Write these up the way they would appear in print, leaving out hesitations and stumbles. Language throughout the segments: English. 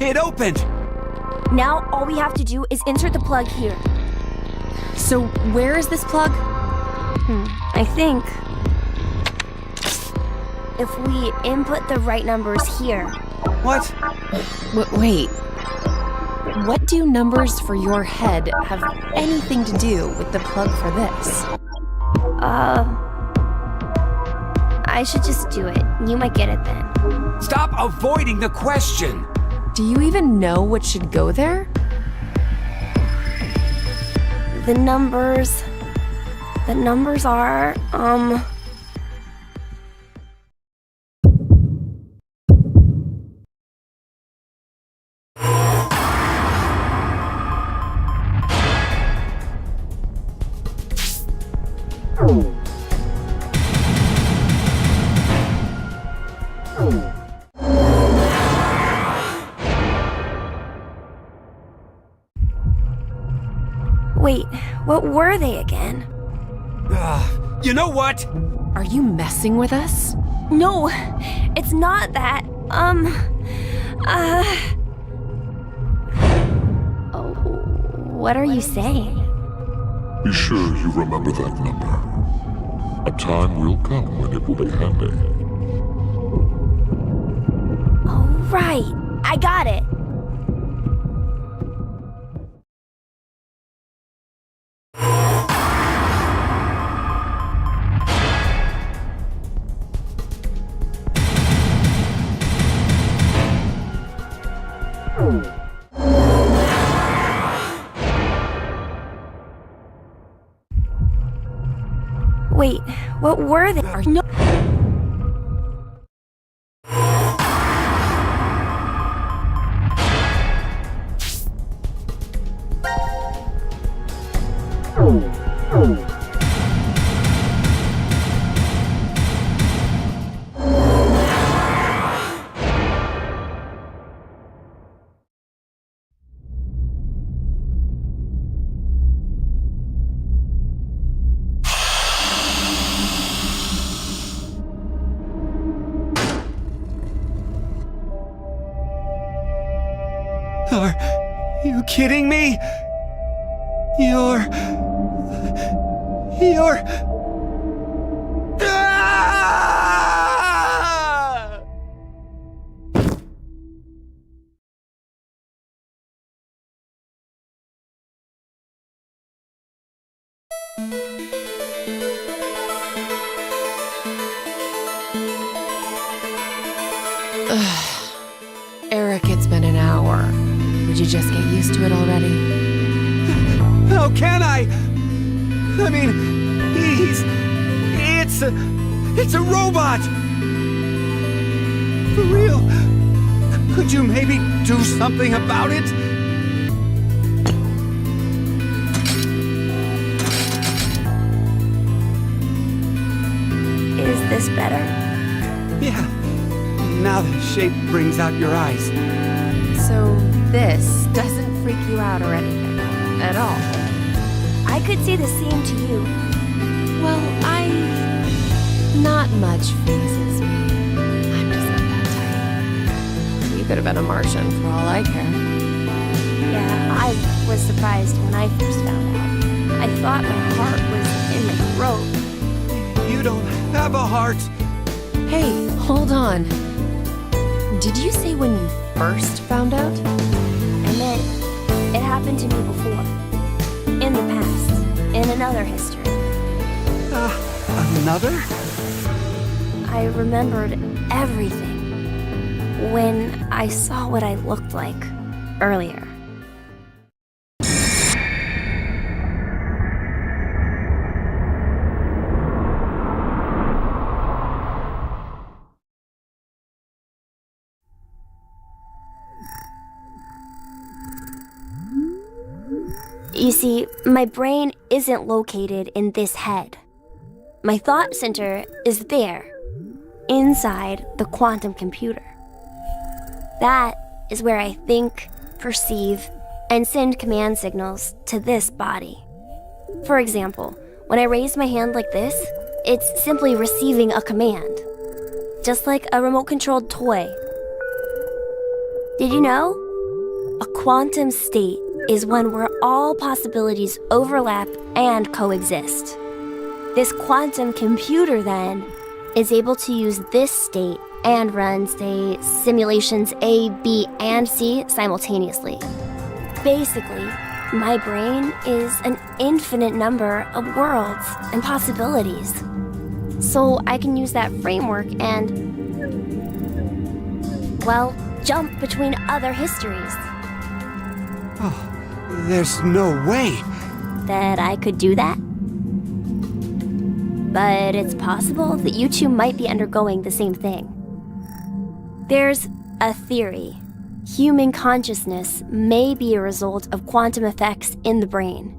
It opened! Now all we have to do is insert the plug here. So where is this plug? I think if we input the right numbers here. What? Wait. What do numbers for your head have anything to do with the plug for this? I should just do it. You might get it then. Stop avoiding the question! Do you even know what should go there? The numbers are, Wait, what were they again? You know what? Are you messing with us? No, it's not that. Oh, what are you saying? Be sure you remember that number. A time will come when it will be handy. Oh, right. I got it. Wait, what were they? No. Are you kidding me? You're... Ah! Eric, it's been an hour. Would you just get used to it already? How can I? I mean, it's a robot! For real? Could you maybe do something about it? Is this better? Yeah. Now the shape brings out your eyes. So this doesn't freak you out or anything at all? I could say the same to you. Well, not much phases me. I'm just not that type. You could have been a Martian for all I care. Yeah, I was surprised when I first found out. I thought my heart was in my throat. You don't have a heart. Hey, hold on. Did you say when you first found out? I meant it happened to me before. In the past. In another history. Another? I remembered everything when I saw what I looked like earlier. You see, my brain isn't located in this head. My thought center is there, inside the quantum computer. That is where I think, perceive, and send command signals to this body. For example, when I raise my hand like this, it's simply receiving a command, just like a remote-controlled toy. Did you know? A quantum state is one where all possibilities overlap and coexist. This quantum computer, then, is able to use this state and run, say, simulations A, B, and C simultaneously. Basically, my brain is an infinite number of worlds and possibilities. So I can use that framework and, well, jump between other histories. Oh, there's no way. That I could do that? But it's possible that you two might be undergoing the same thing. There's a theory. Human consciousness may be a result of quantum effects in the brain.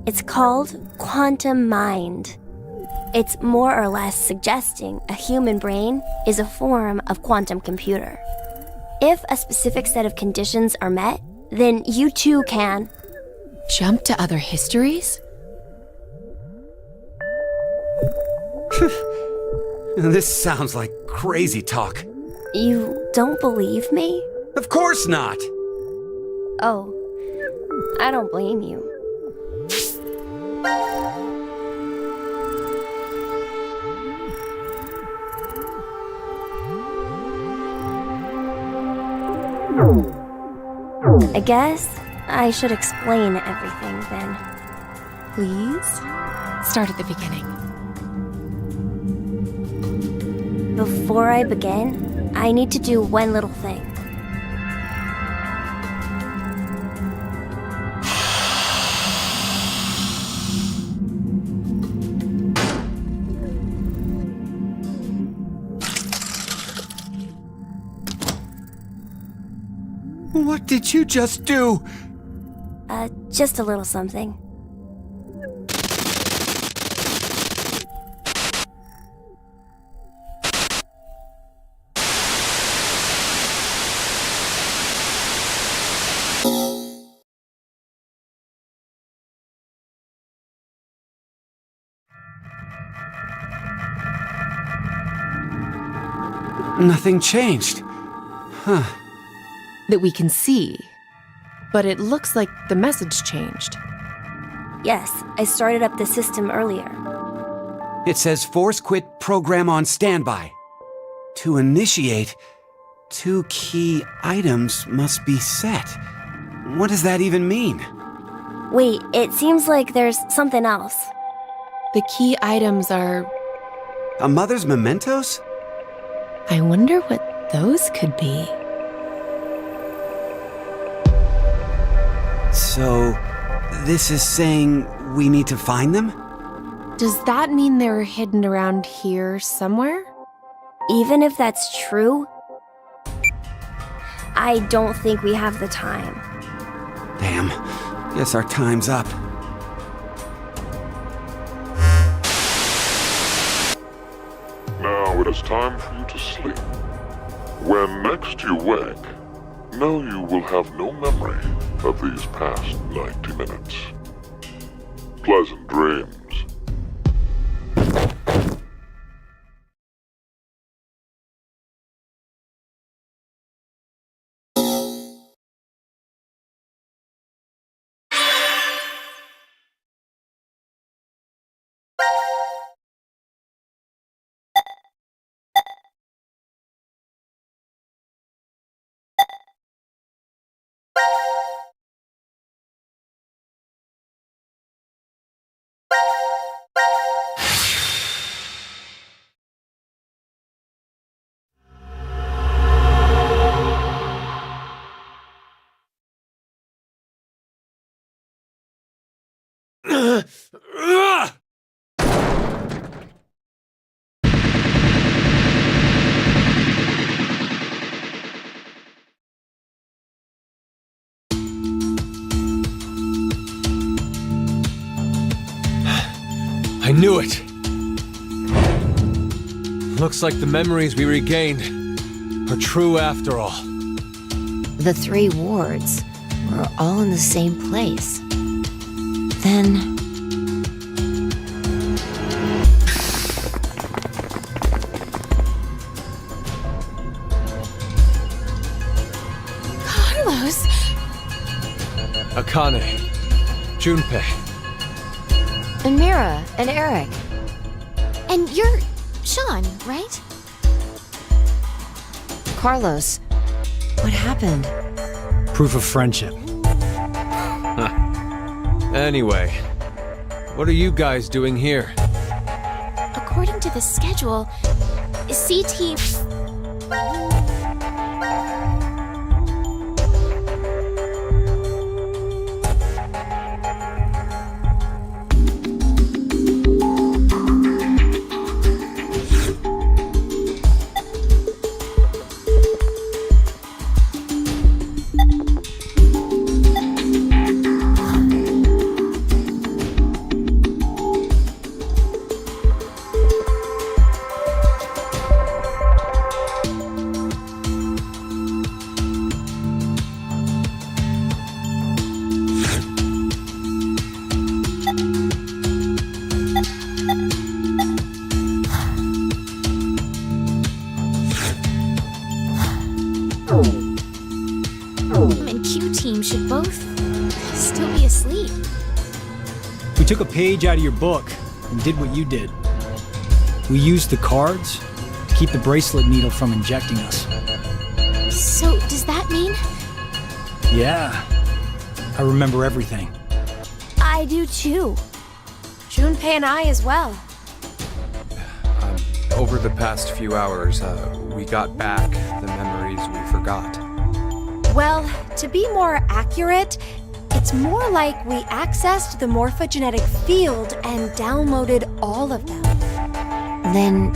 It's called quantum mind. It's more or less suggesting a human brain is a form of quantum computer. If a specific set of conditions are met, then you too can Jump to other histories? This sounds like crazy talk. You don't believe me? Of course not! Oh, I don't blame you. I guess I should explain everything then. Please? Start at the beginning. Before I begin, I need to do one little thing. What did you just do? Just a little something. Nothing changed. Huh. That we can see. But it looks like the message changed. Yes, I started up the system earlier. It says force quit program on standby. To initiate, 2 key items must be set. What does that even mean? Wait, it seems like there's something else. The key items are... A mother's mementos? I wonder what those could be. So, this is saying we need to find them? Does that mean they're hidden around here somewhere? Even if that's true, I don't think we have the time. Damn. Guess our time's up. Now it is time for you to sleep. When next you wake, know you will have no memory of these past 90 minutes. Pleasant dreams. I knew it! Looks like the memories we regained are true after all. the 3 wards were all in the same place, then... Carlos! Akane, Junpei. And Mira and Eric. And you're Sean, right? Carlos, what happened? Proof of friendship. Anyway, what are you guys doing here? According to the schedule, C-Team... and Q-Team should both still be asleep. We took a page out of your book and did what you did. We used the cards to keep the bracelet needle from injecting us. So, does that mean? Yeah, I remember everything. I do too. Junpei and I as well. Over the past few hours, we got back the memories we forgot. Well, to be more accurate, it's more like we accessed the morphogenetic field and downloaded all of them. Then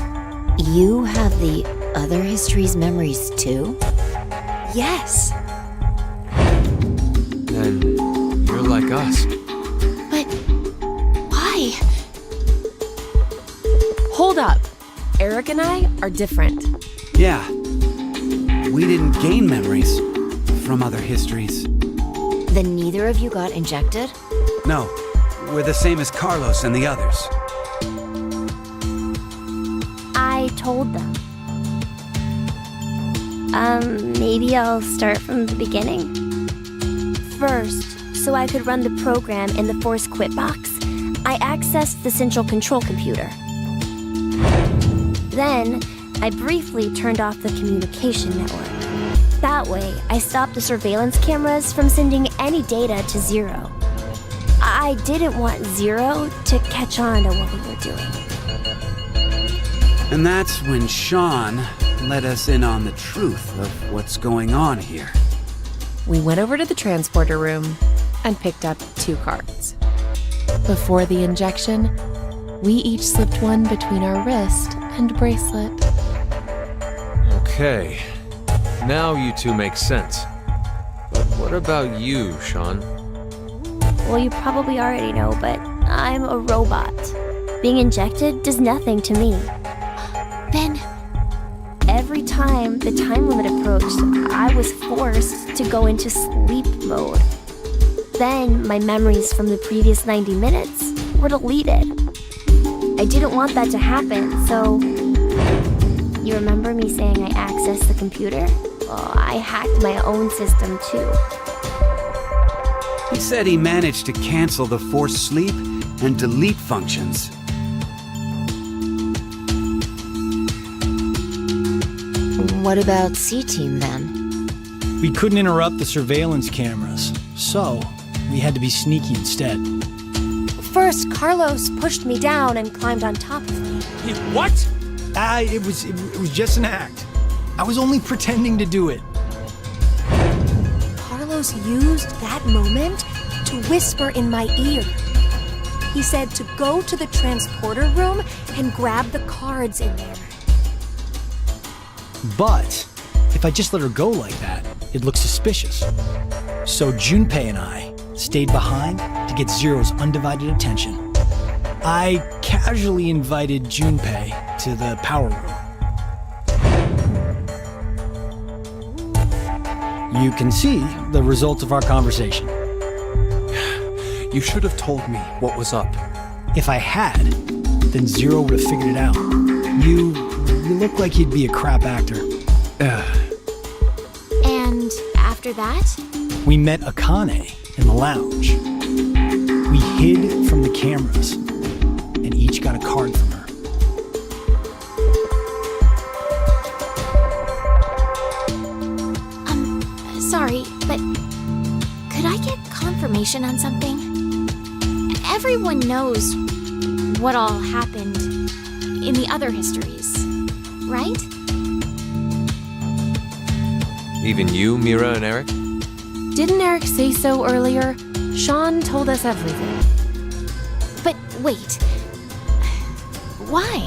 you have the other history's memories too? Yes. Then you're like us. But why? Hold up. Eric and I are different. Yeah. We didn't gain memories from other histories. Then neither of you got injected? No, we're the same as Carlos and the others. I told them. Maybe I'll start from the beginning. First, so I could run the program in the Force Quit box, I accessed the central control computer. Then, I briefly turned off the communication network. That way, I stopped the surveillance cameras from sending any data to Zero. I didn't want Zero to catch on to what we were doing. And that's when Sean let us in on the truth of what's going on here. We went over to the transporter room and picked up 2 cards. Before the injection, we each slipped one between our wrist and bracelet. Okay, now you two make sense. But what about you, Sean? Well, you probably already know, but I'm a robot. Being injected does nothing to me. Then, Every time the time limit approached, I was forced to go into sleep mode. Then my memories from the previous 90 minutes were deleted. I didn't want that to happen, so... You remember me saying I accessed the computer? Well, I hacked my own system too. He said he managed to cancel the force sleep and delete functions. What about C-Team then? We couldn't interrupt the surveillance cameras, so we had to be sneaky instead. First, Carlos pushed me down and climbed on top of me. What? It was just an act. I was only pretending to do it. Carlos used that moment to whisper in my ear. He said to go to the transporter room and grab the cards in there. But if I just let her go like that, it looks suspicious. So Junpei and I stayed behind to get Zero's undivided attention. I casually invited Junpei to the power room. You can see the results of our conversation. You should have told me what was up. If I had, then Zero would have figured it out. You look like you'd be a crap actor. And after that? We met Akane in the lounge. We hid from the cameras and each got a card from her. Sorry, but could I get confirmation on something? Everyone knows what all happened in the other histories, right? Even you, Mira and Eric? Didn't Eric say so earlier? Sean told us everything. But wait. Why?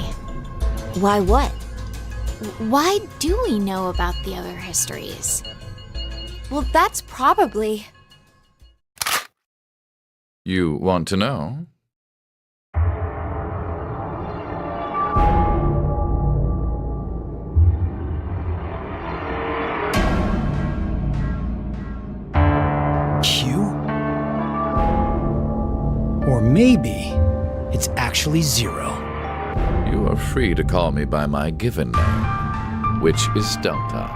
Why what? Why do we know about the other histories? Well, that's probably... You want to know? Q? Or maybe it's actually Zero. You are free to call me by my given name, which is Delta.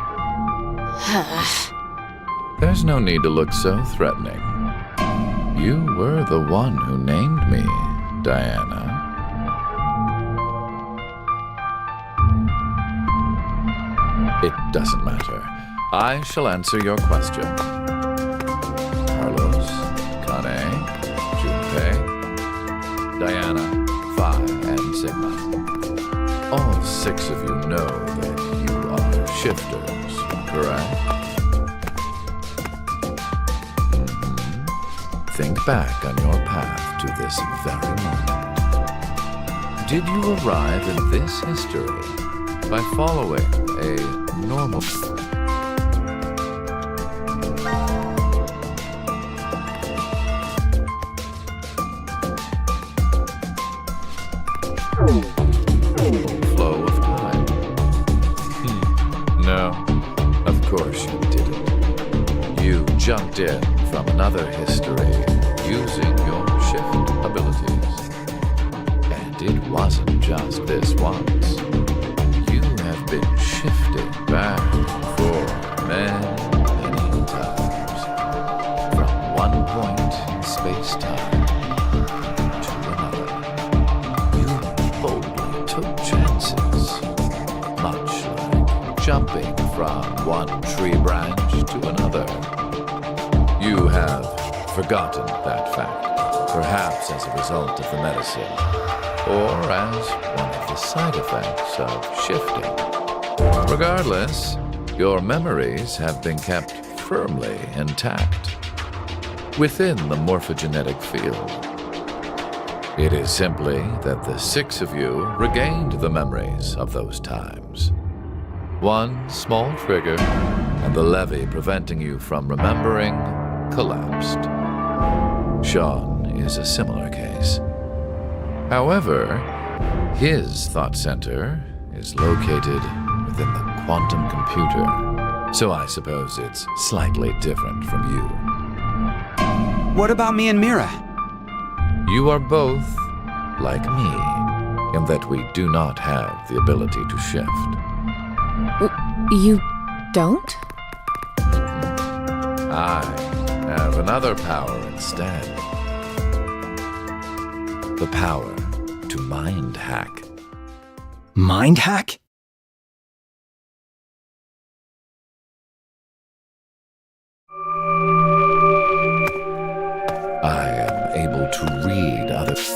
There's no need to look so threatening. You were the one who named me, Diana. It doesn't matter. I shall answer your questions. Carlos, Kane, Junpei, Diana, Phi, and Sigma. All 6 of you know that you are shifters, correct? Think back on your path to this very moment. Did you arrive in this history by following a normal... flow of time? No, of course you didn't. You jumped in from another history using your shift abilities. And it wasn't just this once. You have been shifted back for many times. From one point in space-time to another. You boldly took chances. Much like jumping from one tree branch to another. You have forgotten that fact, perhaps as a result of the medicine, or as one of the side effects of shifting. Regardless, your memories have been kept firmly intact within the morphogenetic field. It is simply that the 6 of you regained the memories of those times. One small trigger, and the levee preventing you from remembering collapsed. Sean is a similar case. However, his thought center is located within the quantum computer, so I suppose it's slightly different from you. What about me and Mira? You are both like me, in that we do not have the ability to shift. You don't? I have another power instead. The power to mind hack. Mind hack? I am able to read others.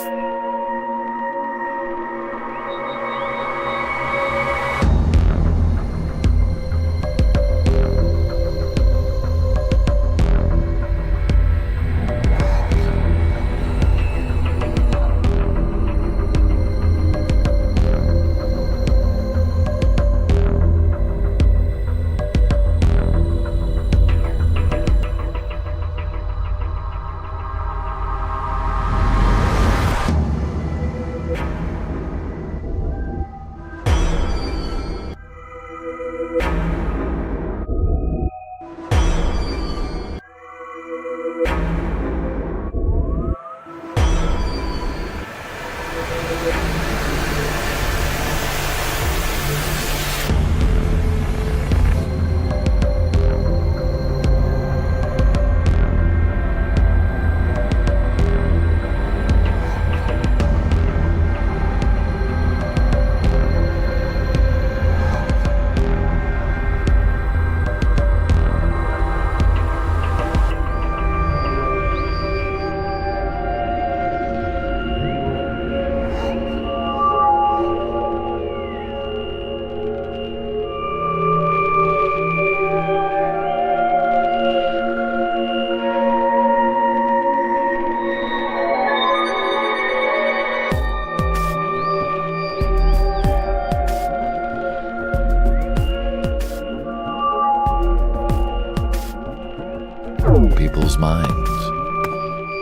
people's minds.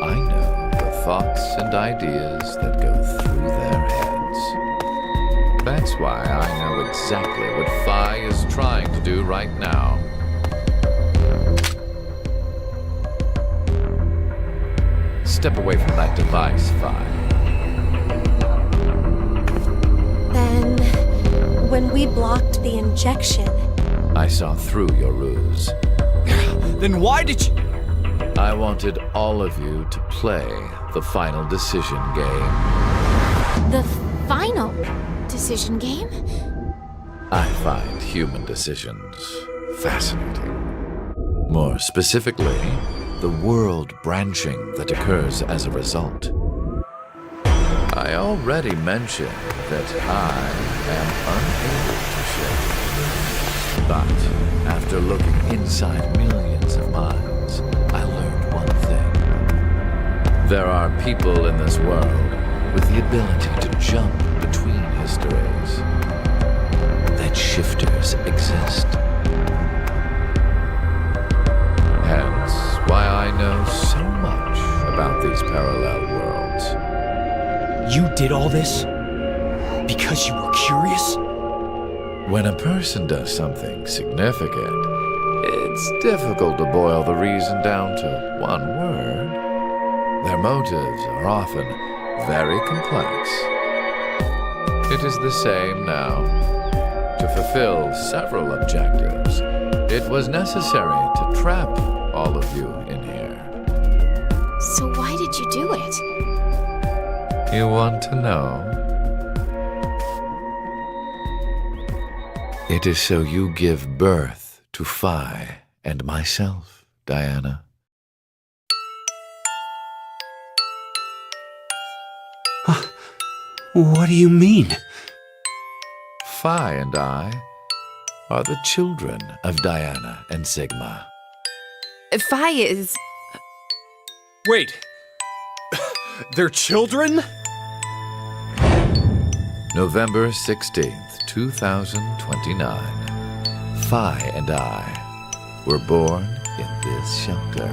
I know the thoughts and ideas that go through their heads. That's why I know exactly what Phi is trying to do right now. Step away from that device, Phi. Then, when we blocked the injection, I saw through your ruse. Then why did you... I wanted all of you to play the final decision game. The final decision game? I find human decisions fascinating. More specifically, the world branching that occurs as a result. I already mentioned that I am unable to shift. But after looking inside millions of minds, I learned one thing. There are people in this world with the ability to jump between histories. That shifters exist. Hence why I know so much about these parallel worlds. You did all this because you were curious? When a person does something significant, it's difficult to boil the reason down to one word. Their motives are often very complex. It is the same now. To fulfill several objectives, it was necessary to trap all of you in here. So why did you do it? You want to know? It is so you give birth to Phi and myself, Diana. What do you mean? Phi and I are the children of Diana and Sigma. Phi is... Wait. They're children? November 16th, 2029. Phi and I were born in this shelter.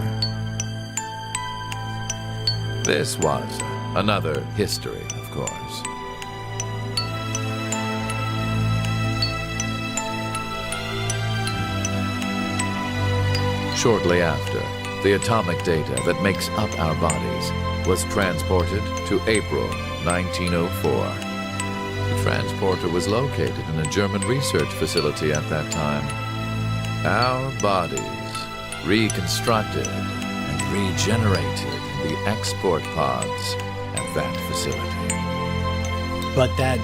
This was another history, of course. Shortly after, the atomic data that makes up our bodies was transported to April 1904. The transporter was located in a German research facility at that time. Our bodies reconstructed and regenerated in the export pods at that facility. But that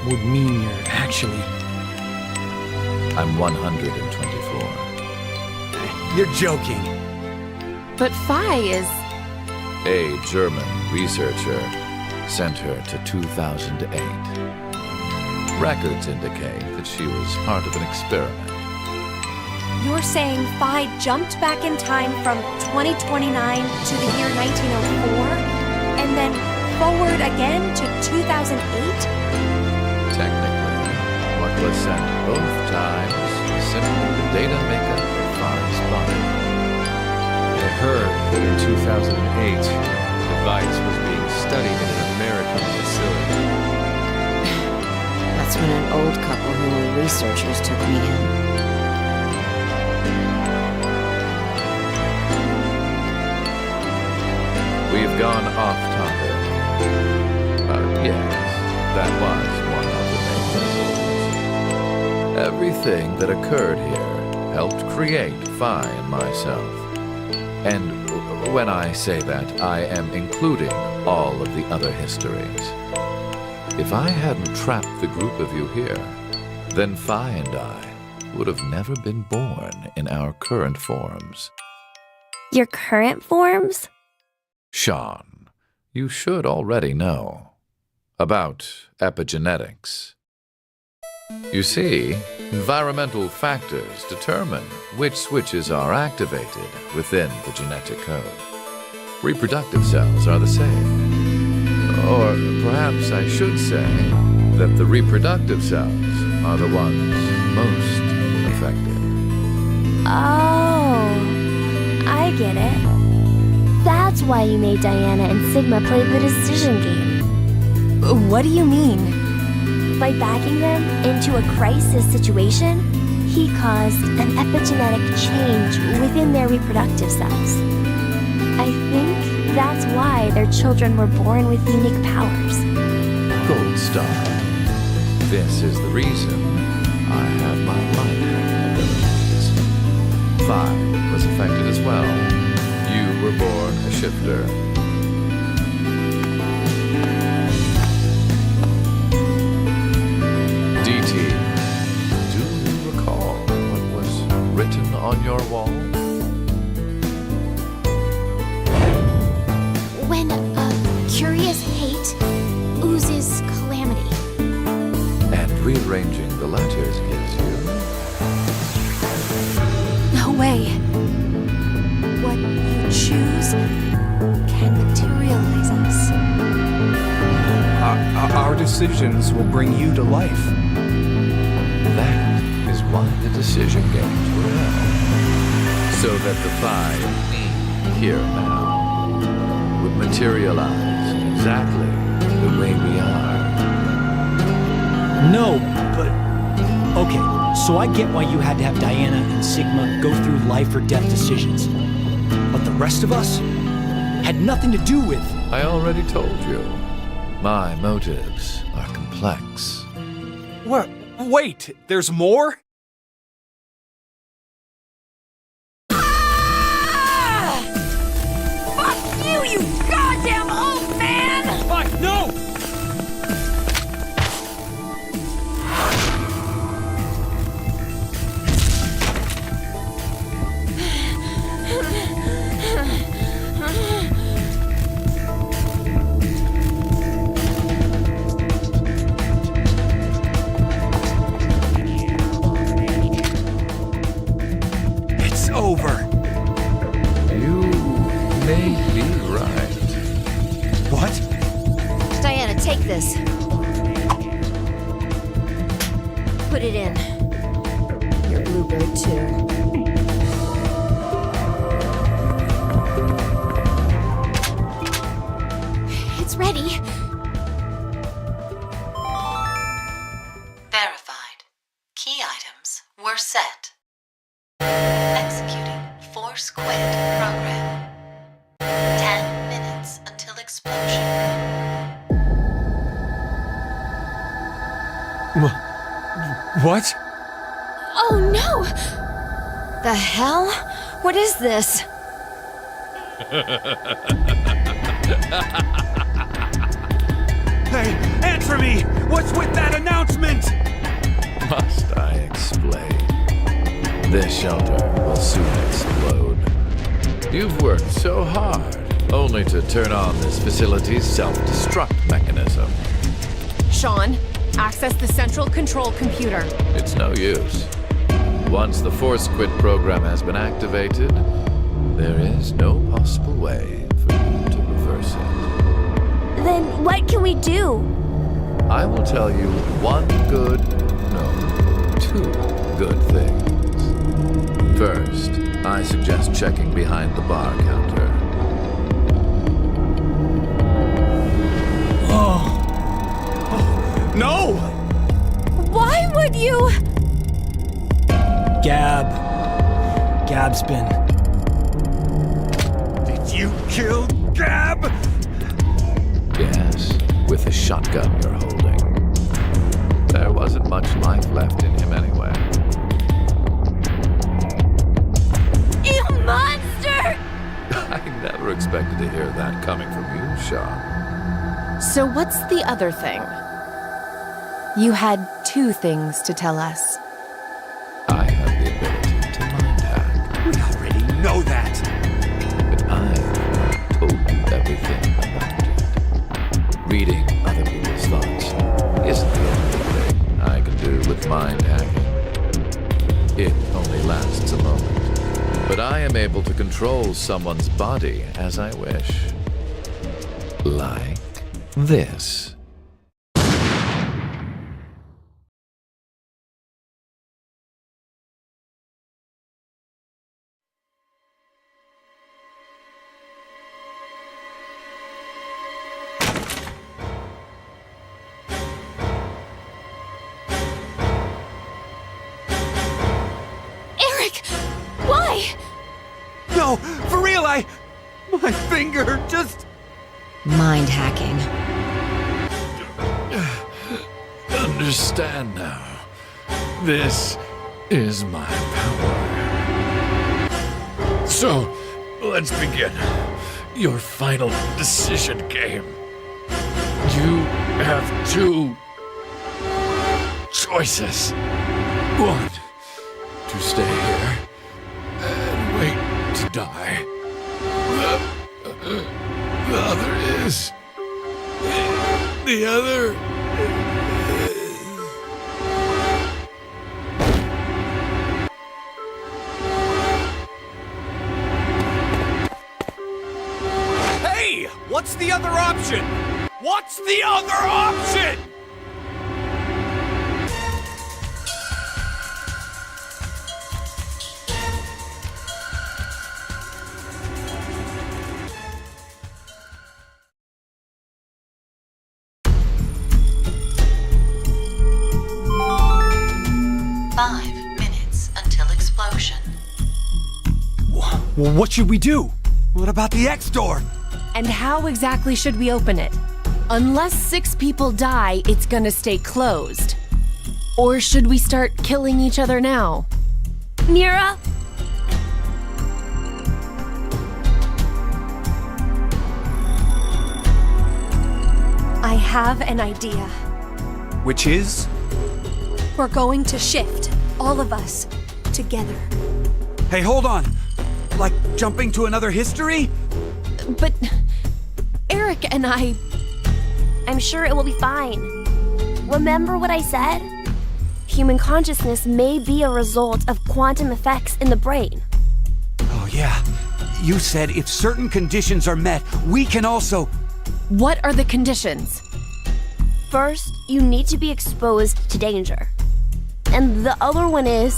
would mean you're actually... I'm 124. You're joking. But Phi is... A German researcher sent her to 2008. Records indicate that she was part of an experiment. you're saying Phi jumped back in time from 2029 to the year 1904, and then forward again to 2008? Technically, what was sent both times was simply the data makeup of Phi's body. I heard that in 2008, the device was being studied in an American facility. That's when an old couple who were researchers took me in. We've gone off topic. Yes, that was one of the main reasons. Everything that occurred here helped create Phi and myself. And when I say that, I am including all of the other histories. If I hadn't trapped the group of you here, then Phi and I would have never been born in our current forms. Your current forms? Sean, you should already know about epigenetics. You see, environmental factors determine which switches are activated within the genetic code. Reproductive cells are the same. Or perhaps I should say that the reproductive cells are the ones most affected. Oh, I get it. why you made Diana and Sigma play the decision game. What do you mean? By backing them into a crisis situation, he caused an epigenetic change within their reproductive cells. I think that's why their children were born with unique powers. Gold Star. This is the reason I have my life abilities. Phi was affected as well. You were born a shifter. DT, do you recall what was written on your wall? When a curious hate oozes calamity. And rearranging the letters gives you... No way. What you choose can materialize us. Our decisions will bring you to life. That is why the decision games were held. So that the five me here now would materialize exactly the way we are. No, but... Okay, so I get why you had to have Diana and Sigma go through life or death decisions. But the rest of us had nothing to do with... I already told you. My motives are complex. What? Wait, there's more? Fuck you, you goddamn old man! Fuck, no! It's over. You may be right. What? Diana, take this. Put it in. Your bluebird, too. It's ready. Verified. Key items were set. Executing Force Quit program. 10 minutes until explosion. What? Oh no! The hell? What is this? Hey, answer me! What's with that announcement? Must I explain? This shelter will soon explode. You've worked so hard, only to turn on this facility's self-destruct mechanism. Sean, access the central control computer. It's no use. Once the Force Quit program has been activated, there is no possible way for you to reverse it. Then what can we do? I will tell you two good things. First, I suggest checking behind the bar counter. No! Why would you? Gab's been... Did you kill Gab? Yes, with the shotgun you're holding. There wasn't much life left in him anyway. You monster! I never expected to hear that coming from you, Sean. So what's the other thing? You had two things to tell us. I have the ability to mind hack, We already know that. but I told you everything about it. Reading other people's thoughts isn't the only thing I can do with mind hacking. It only lasts a moment, but I am able to control someone's body as I wish. Like this. No, for real, my finger just... Mind hacking. Understand now. This is my power. So, let's begin. Your final decision game. You have two choices. One, to stay here and wait to die. The other is... The other... Hey! What's the other option? What's the other option? Well, what should we do? What about the X door? And how exactly should we open it? Unless 6 people die, it's gonna stay closed. Or should we start killing each other now? Mira? I have an idea. Which is? We're going to shift, all of us, together. Hey, hold on. Like jumping to another history? But Eric and I'm sure it will be fine. Remember what I said? Human consciousness may be a result of quantum effects in the brain. Oh, yeah. You said if certain conditions are met, we can also... What are the conditions? First, you need to be exposed to danger. And the other one is...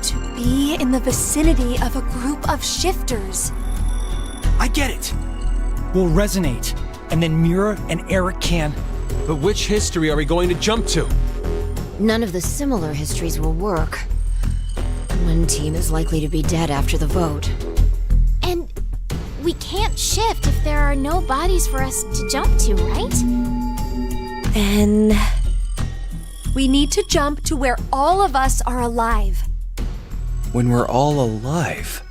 to be in the vicinity of a group of shifters. I get it. We'll resonate, and then Mira and Eric can... But which history are we going to jump to? None of the similar histories will work. One team is likely to be dead after the vote. And we can't shift if there are no bodies for us to jump to, right? Then we need to jump to where all of us are alive. When we're all alive.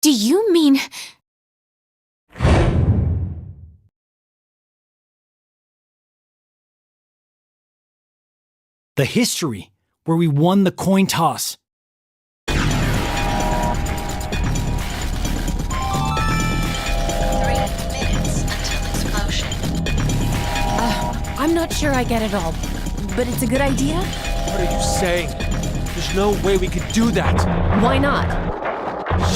Do you mean... The history, where we won the coin toss. 3 minutes until explosion. I'm not sure I get it all, but it's a good idea. What are you saying? There's no way we could do that. Why not?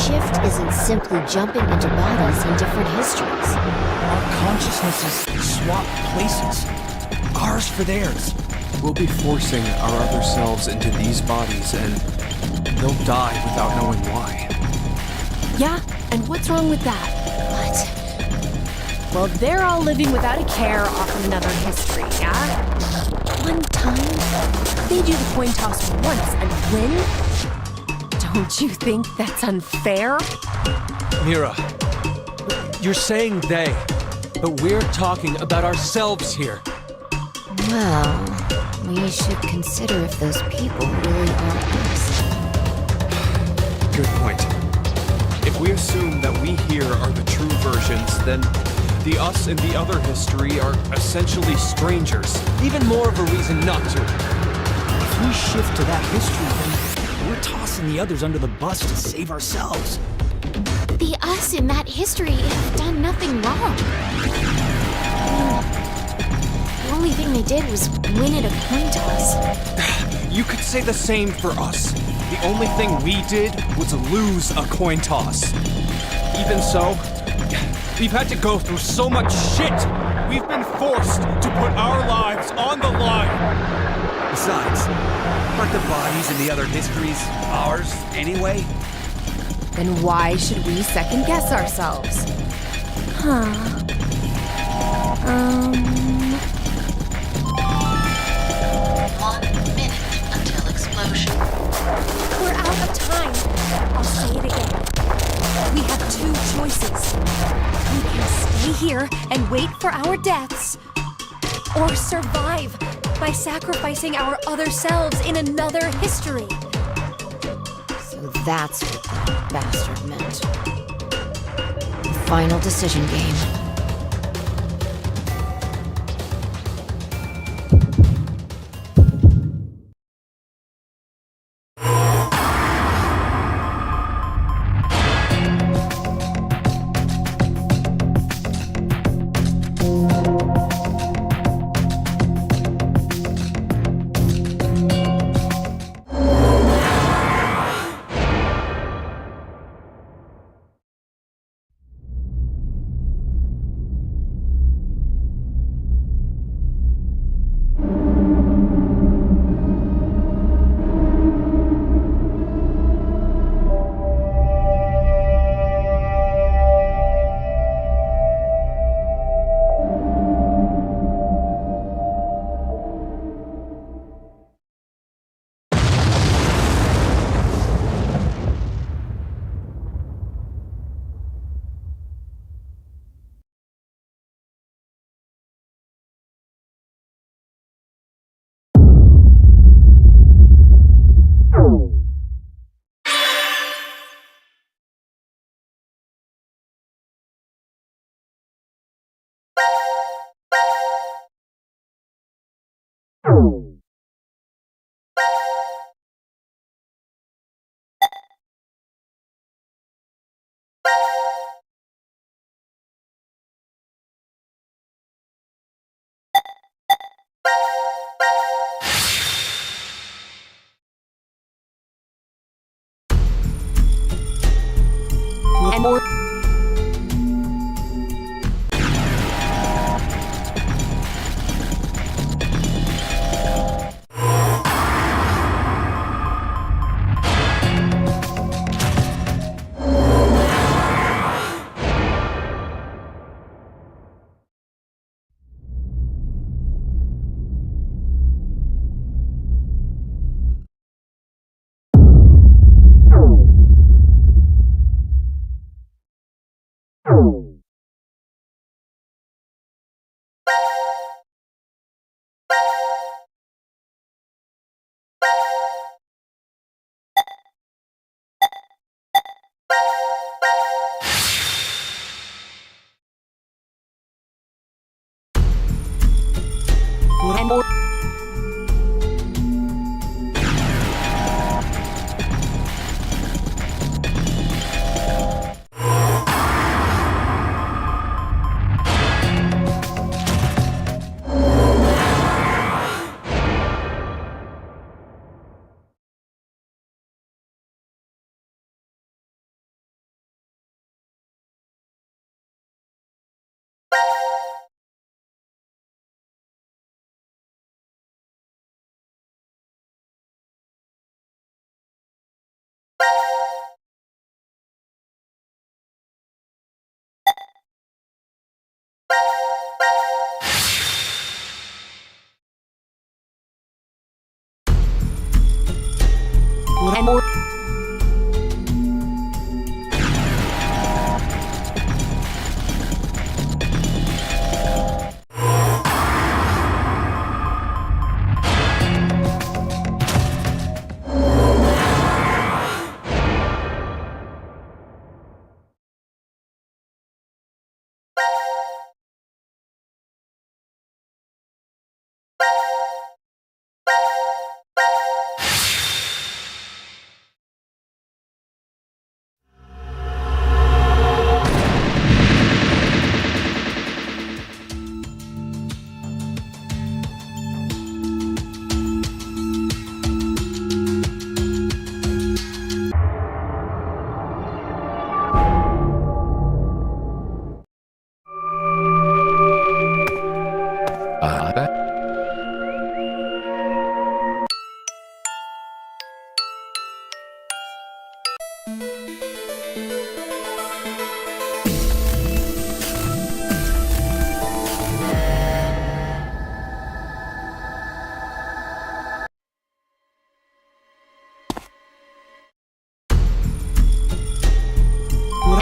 Shift isn't simply jumping into bodies in different histories. Our consciousnesses swap places. Ours for theirs. We'll be forcing our other selves into these bodies, and they'll die without knowing why. Yeah, and what's wrong with that? What? Well, they're all living without a care off another history, yeah? One time, they do the coin toss once and win? Don't you think that's unfair? Mira, you're saying they, but we're talking about ourselves here. Well, we should consider if those people really are us. Good point. If we assume that we here are the true versions, then the us in the other history are essentially strangers. Even more of a reason not to. If we shift to that history, then we're tossing the others under the bus to save ourselves. The us in that history have done nothing wrong. The only thing they did was win at a coin toss. You could say the same for us. The only thing we did was lose a coin toss. Even so, we've had to go through so much shit. We've been forced to put our lives on the line. Besides, aren't the bodies in the other histories ours anyway? Then why should we second guess ourselves? Huh. 1 minute until explosion. We're out of time. I'll here and wait for our deaths, or survive by sacrificing our other selves in another history. So that's what that bastard meant. The final decision game. And more. And more. And more.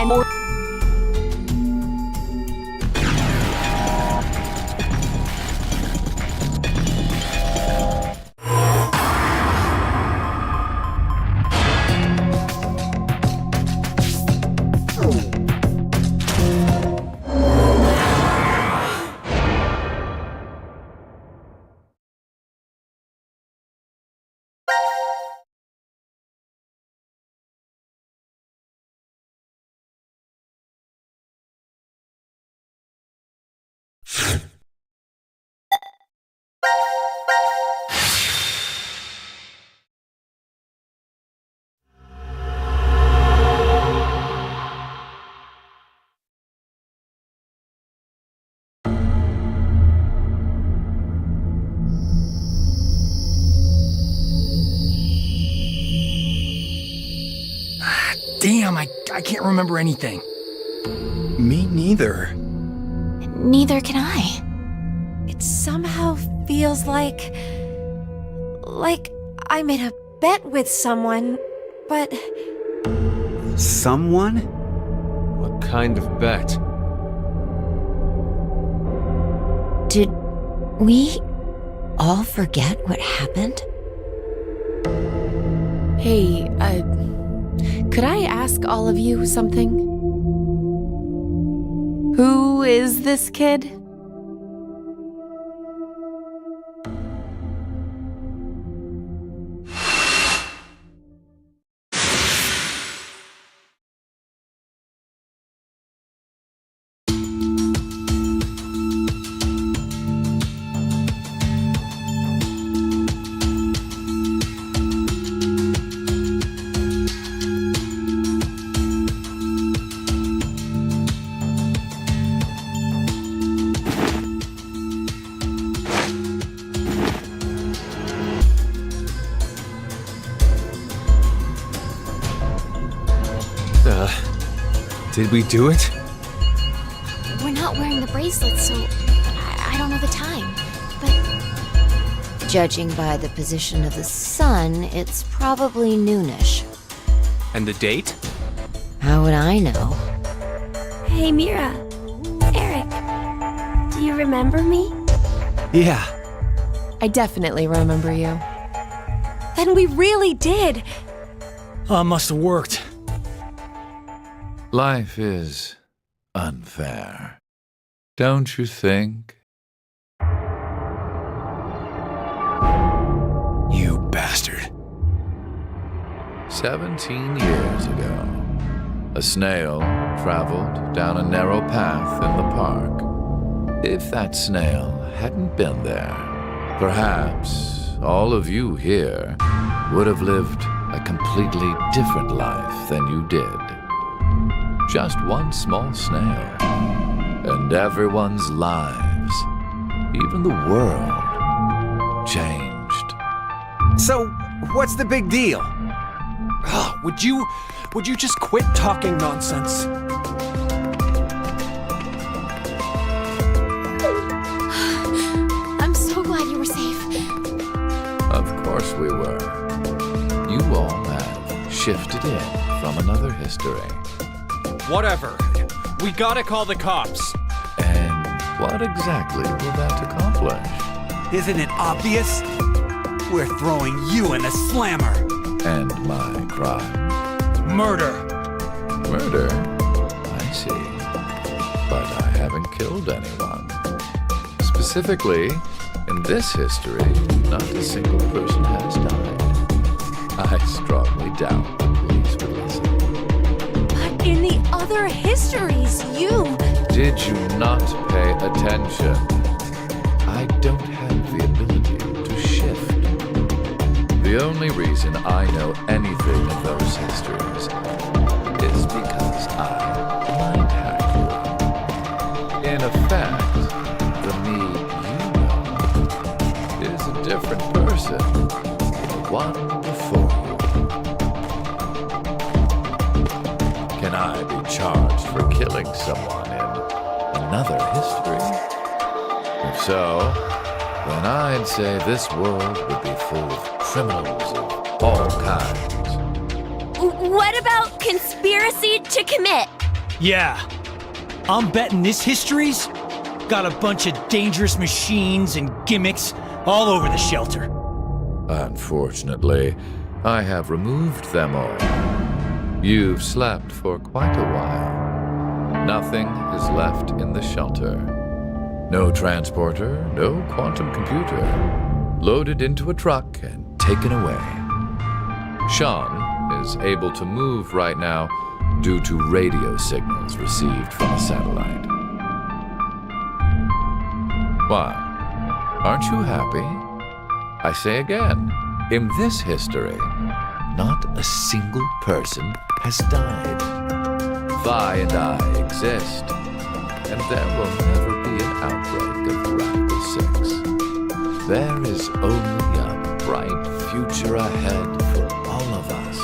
And more. damn, I can't remember anything. Me neither. Neither can I. It somehow feels like I made a bet with someone, but Someone? What kind of bet? Did we all forget what happened? Hey, could I ask all of you something? Who is this kid? Did we do it? We're not wearing the bracelets, so I don't know the time. But Judging by the position of the sun, it's probably noonish. And the date? How would I know? Hey, Mira. Eric. Do you remember me? Yeah. I definitely remember you. then we really did. Must have worked. Life is unfair, don't you think? You bastard. 17 years ago, a snail traveled down a narrow path in the park. If that snail hadn't been there, perhaps all of you here would have lived a completely different life than you did. Just one small snail, and everyone's lives, even the world, changed. So, what's the big deal? Would you just quit talking nonsense? I'm so glad you were safe. Of course we were. You all have shifted in from another history. Whatever. We gotta call the cops. And what exactly will that accomplish? Isn't it obvious? We're throwing you in the slammer. And my crime? Murder. Murder? I see. But I haven't killed anyone. Specifically, in this history, not a single person has died. I strongly doubt the police would listen. But in the other histories, you... Did you not pay attention? I don't have the ability to shift. The only reason I know anything of those histories is because I mind hack you. In effect, the me you know is a different person than the one before you. Can I be charged for killing someone in another history? If so, then I'd say this world would be full of criminals of all kinds. What about conspiracy to commit? Yeah. I'm betting this history's got a bunch of dangerous machines and gimmicks all over the shelter. Unfortunately, I have removed them all. You've slept for quite a while. Nothing is left in the shelter. No transporter, no quantum computer. Loaded into a truck and taken away. Sean is able to move right now due to radio signals received from a satellite. Why? Aren't you happy? I say again, in this history, not a single person has died. Vi and I exist, and there will never be an outbreak of Radical 6. There is only a bright future ahead for all of us.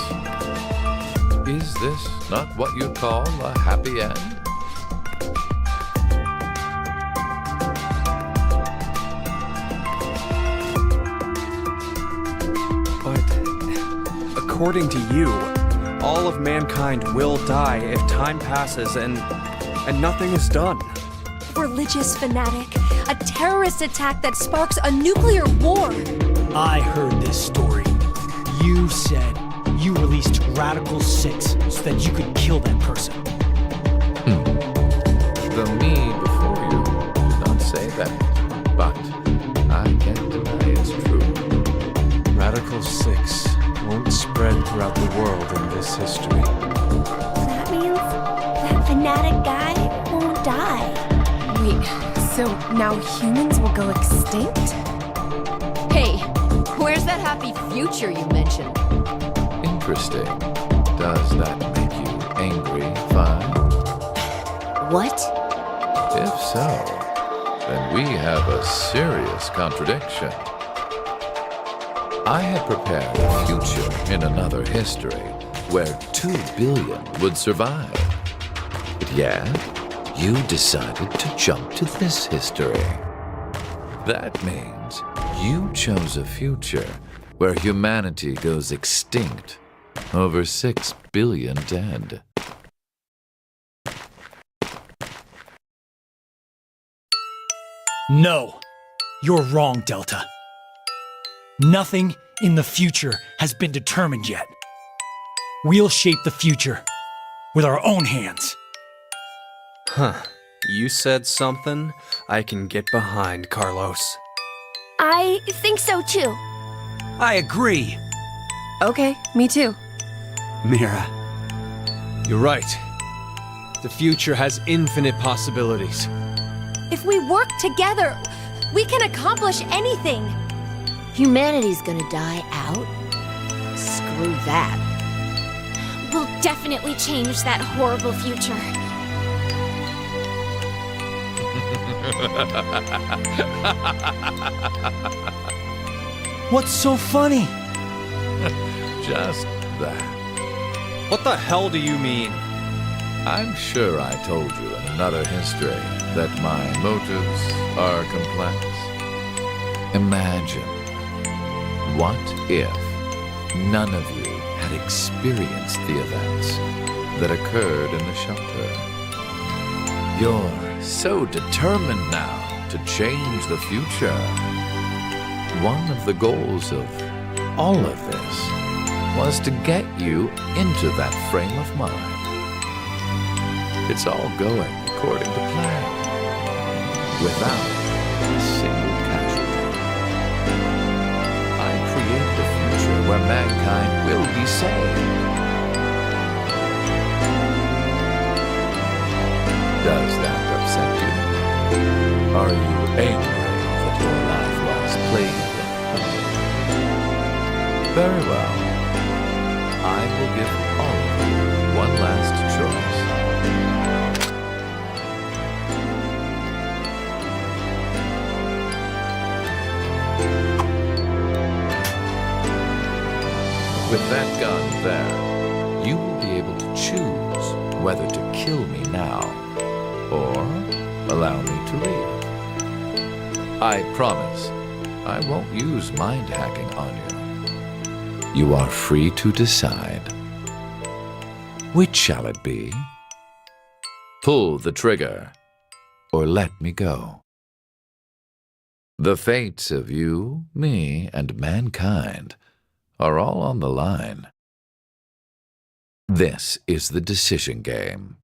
Is this not what you call a happy end? But according to you, all of mankind will die if time passes and nothing is done. Religious fanatic, a terrorist attack that sparks a nuclear war. I heard this story. You said you released Radical 6 so that you could kill that person. The me before you did not say that, but I can't deny it's true. Radical 6 won't spread throughout the world in this history. That means that fanatic guy won't die. Wait, so now humans will go extinct? Hey, where's that happy future you mentioned? Interesting. Does that make you angry, Fine? What? If so, then we have a serious contradiction. I had prepared a future in another history where 2 billion would survive. But yet, you decided to jump to this history. That means you chose a future where humanity goes extinct, over 6 billion dead. No, you're wrong, Delta. Nothing in the future has been determined yet. We'll shape the future with our own hands. Huh. You said something I can get behind, Carlos. I think so too. I agree. Okay, me too. Mira, You're right. The future has infinite possibilities. If we work together, we can accomplish anything. Humanity's gonna die out? Screw that. We'll definitely change that horrible future. What's so funny? Just that. What the hell do you mean? I'm sure I told you in another history that my motives are complex. Imagine, what if none of you had experienced the events that occurred in the shelter? You're so determined now to change the future. One of the goals of all of this was to get you into that frame of mind. It's all going according to plan, without a single casualty. I created a future where mankind will be saved. Does that upset you? Are you angry that your life was plagued? Very well. I will give all of you one last choice. With that gun there, you will be able to choose whether to kill me now or allow me to leave. I promise I won't use mind hacking on you. You are free to decide. Which shall it be? Pull the trigger or let me go. The fates of you, me, and mankind are all on the line. This is the decision game.